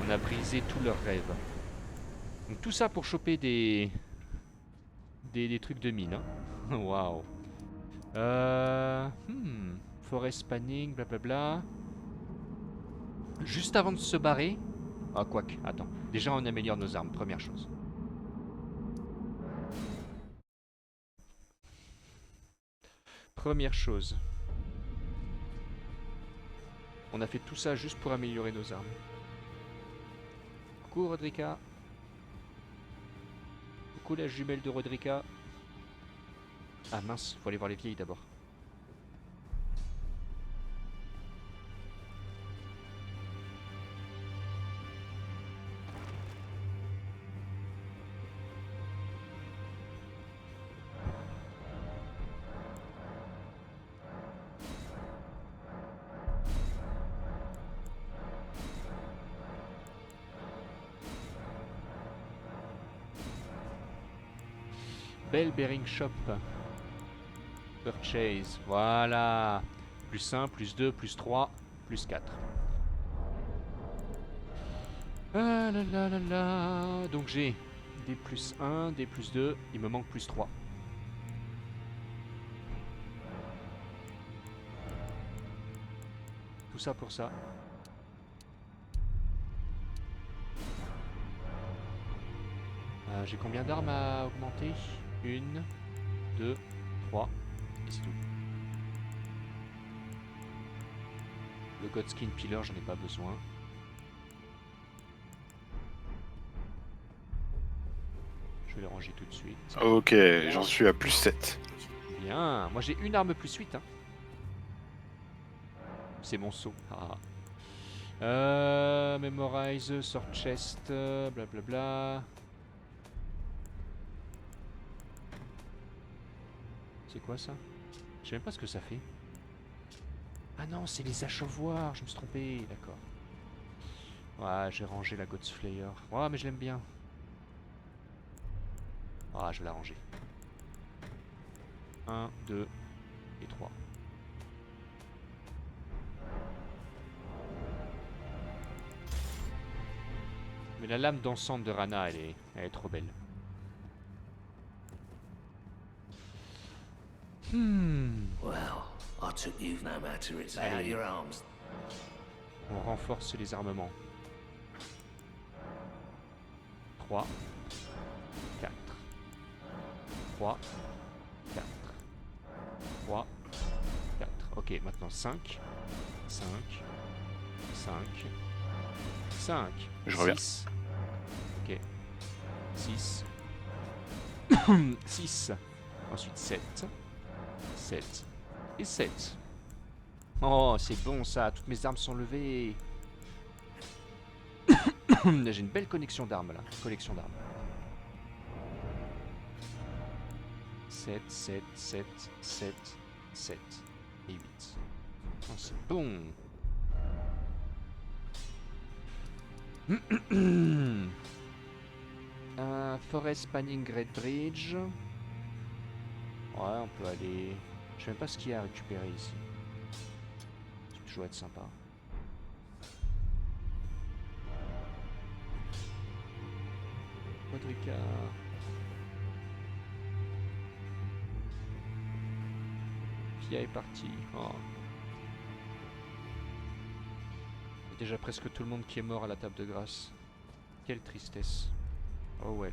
On a brisé tous leurs rêves. Donc tout ça pour choper des trucs de mine. Hein. Waouh. Forest spanning, blablabla. Juste avant de se barrer. Ah, quoique, attends. Déjà, on améliore nos armes, première chose. Première chose. On a fait tout ça juste pour améliorer nos armes. Coucou Rodrika. Coucou la jumelle de Rodrika. Ah mince, faut aller voir les vieilles d'abord. Bell Bearing Shop. Purchase. Voilà. Plus 1, plus 2, plus 3, plus 4. Ah là là là là. Donc j'ai des plus 1, des plus 2. Il me manque plus 3. Tout ça pour ça. J'ai combien d'armes à augmenter? 1, 2, 3, et c'est tout. Le Godskin Pillar, j'en ai pas besoin. Je vais les ranger tout de suite. Ok, j'en suis à plus 7. Bien, moi j'ai une arme plus 8. Hein. C'est mon saut. Memorize, sort chest, blablabla. C'est quoi ça? Je sais même pas ce que ça fait. Ah non, c'est les achevoirs, je me suis trompé, d'accord. Ouais, j'ai rangé la Godslayer. Ouais, mais je l'aime bien. Ah, je vais la ranger. 1, 2 et 3. Mais la lame dansante de Rana, elle est trop belle. Well, I took you no matter it's out Allez. your arms. On renforce les armements. 3, 4. 3, 4. 3, 4. Ok, maintenant 5. 5. 5. 5. Je reviens. 6. Ok. 6. 6. Ensuite 7. 7. Et 7. Oh, c'est bon ça, toutes mes armes sont levées. J'ai une belle collection d'armes là. Collection d'armes. 7, 7, 7, 7, 7 et 8. Oh, c'est bon. Forest Spanning Great Bridge. Ouais, on peut aller... Je sais même pas ce qu'il y a à récupérer ici. Ça peut toujours être sympa. Rodrika. Pia est parti. Oh. Il y a déjà presque tout le monde qui est mort à la table de grâce. Quelle tristesse. Oh well.